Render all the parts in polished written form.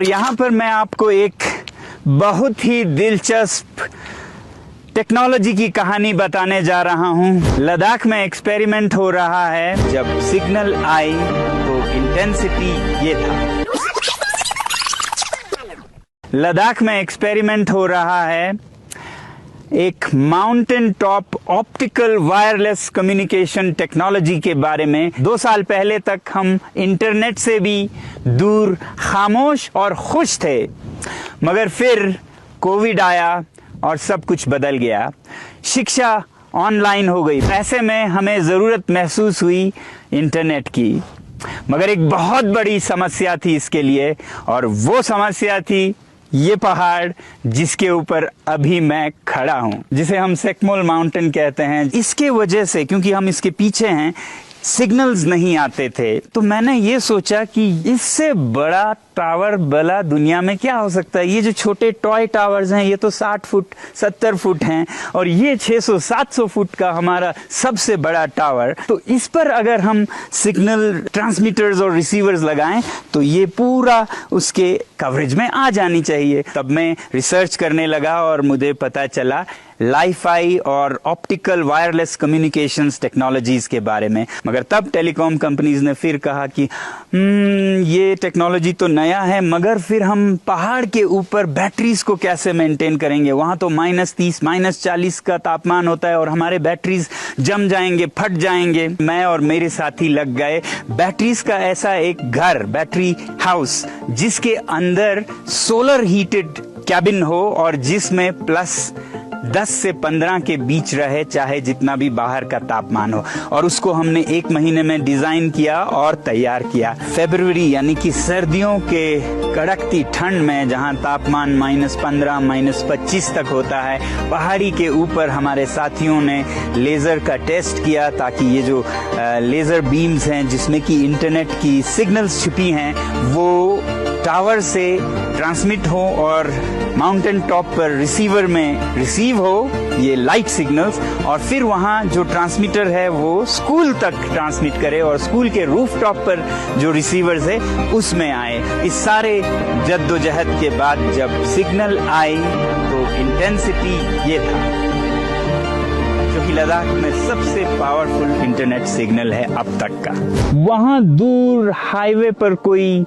यहाँ पर मैं आपको एक बहुत ही दिलचस्प टेक्नोलॉजी की कहानी बताने जा रहा हूँ। लद्दाख में एक्सपेरिमेंट हो रहा है। जब सिग्नल आई तो इंटेंसिटी ये था। लद्दाख में एक्सपेरिमेंट हो रहा है एक mountain top optical wireless communication technology के बारे में। 2 साल पहले तक हम इंटरनेट से भी दूर, खामोश और खुश थे, मगर फिर कोविड आया और सब कुछ बदल गया। शिक्षा ऑनलाइन हो गई। ऐसे में हमें ज़रूरत महसूस हुई इंटरनेट की, मगर एक बहुत बड़ी समस्या थी इसके लिए, और वो समस्या थी ये पहाड़ जिसके ऊपर अभी मैं खड़ा हूं, जिसे हम सेकमोल माउंटेन कहते हैं। इसके वजह से, क्योंकि हम इसके पीछे हैं, सिग्नल्स नहीं आते थे। तो मैंने ये सोचा कि इससे बड़ा टावर भला दुनिया में क्या हो सकता है। ये जो छोटे टॉय टावर्स हैं ये तो 60 फुट 70 फुट हैं, और ये 600-700 फुट का हमारा सबसे बड़ा टावर। तो इस पर अगर हम सिग्नल ट्रांसमीटर्स और रिसीवर्स लगाएं तो ये पूरा उसके कवरेज में आ जानी चाहिए। तब मैं रिसर्च करने लगा और मुझे पता चला लाईफाई और ऑप्टिकल वायरलेस कम्युनिकेशंस टेक्नोलॉजीज के बारे में। मगर तब टेलीकॉम कंपनीज ने फिर कहा कि ये टेक्नोलॉजी तो नया है, मगर फिर हम पहाड़ के ऊपर बैटरीज को कैसे मेंटेन करेंगे। वहां तो -30 -40 का तापमान होता है और हमारे बैटरीज जम जाएंगे, फट जाएंगे। मैं और मेरे साथी लग गए बैटरीज का ऐसा एक घर, बैटरी हाउस, जिसके अंदर सोलर हीटेड कैबिन हो और जिसमें +10 से 15 के बीच रहे, चाहे जितना भी बाहर का तापमान हो। और उसको हमने 1 महीने में डिजाइन किया और तैयार किया। फरवरी यानी कि सर्दियों के कड़कती ठंड में, जहां तापमान -15 -25 तक होता है, पहाड़ी के ऊपर हमारे साथियों ने लेजर का टेस्ट किया, ताकि ये जो लेजर बीम्स हैं जिसमें कि इंटरनेट की सिग्नल्स छुपी हैं, वो टावर से ट्रांसमिट हो और माउंटेन टॉप पर रिसीवर में रिसीव हो ये लाइट सिग्नल्स, और फिर वहां जो ट्रांसमीटर है वो स्कूल तक ट्रांसमिट करे और स्कूल के रूफ टॉप पर जो रिसीवर्स है उसमें आए। इस सारे जद्दोजहद के बाद जब सिग्नल आई तो इंटेंसिटी ये था, जो कि लद्दाख में सबसे पावरफुल इंटरनेट सिग्नल है अब तक का। वहां दूर हाईवे पर कोई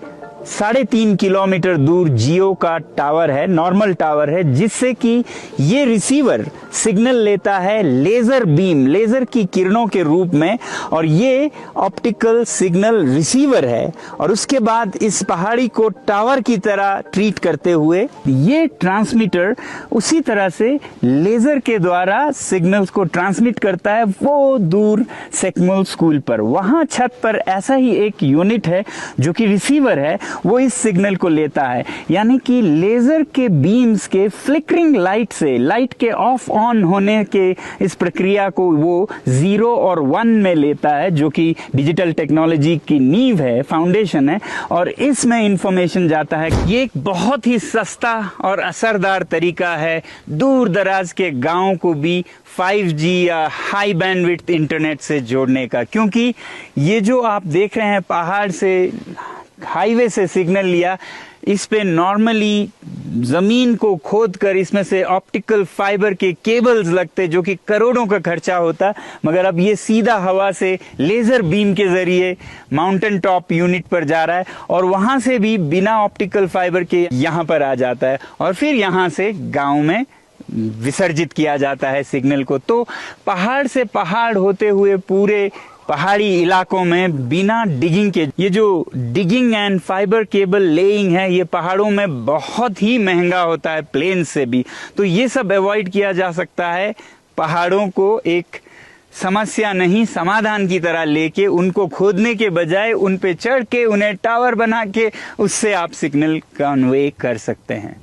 3.5 किलोमीटर दूर जियो का टावर है, नॉर्मल टावर है, जिससे कि ये रिसीवर सिग्नल लेता है लेजर बीम, लेजर की किरणों के रूप में, और ये ऑप्टिकल सिग्नल रिसीवर है। और उसके बाद इस पहाड़ी को टावर की तरह ट्रीट करते हुए ये ट्रांसमीटर उसी तरह से लेजर के द्वारा सिग्नल्स को ट्रांसमिट करता है वो दूर सेकमोल स्कूल पर। वहां छत पर ऐसा ही एक यूनिट है जो कि रिसीवर है, वो इस सिग्नल को लेता है। यानी कि लेजर के बीम्स के फ्लिकरिंग लाइट से, लाइट के ऑफ ऑन होने के इस प्रक्रिया को वो 0 और 1 में लेता है, जो कि डिजिटल टेक्नोलॉजी की नींव है, फाउंडेशन है, और इसमें इंफॉर्मेशन जाता है। ये एक बहुत ही सस्ता और असरदार तरीका है दूर दराज के गांव को भी 5G या हाई बैंडविड्थ इंटरनेट से जोड़ने का। क्योंकि ये जो आप देख रहे हैं पहाड़ से, हाईवे से सिग्नल लिया, इस पे नॉर्मली जमीन को खोदकर इसमें से ऑप्टिकल फाइबर के केबल्स लगते, जो कि करोड़ों का खर्चा होता, मगर अब ये सीधा हवा से लेजर बीम के जरिए माउंटेन टॉप यूनिट पर जा रहा है, और वहां से भी बिना ऑप्टिकल फाइबर के यहां पर आ जाता है, और फिर यहां से गांव में विसर्जित किया जाता है सिग्नल को। तो पहाड़ से पहाड़ होते हुए पूरे पहाड़ी इलाकों में बिना डिगिंग के, ये जो digging and fibre cable laying है, ये पहाड़ों में बहुत ही महंगा होता है प्लेन से भी। तो ये सब अवॉइड किया जा सकता है। पहाड़ों को एक समस्या नहीं, समाधान की तरह लेके, उनको खोदने के बजाय उन पे चढ़ के, उन्हें टावर बना के, उससे आप सिग्नल कन्वे कर सकते हैं।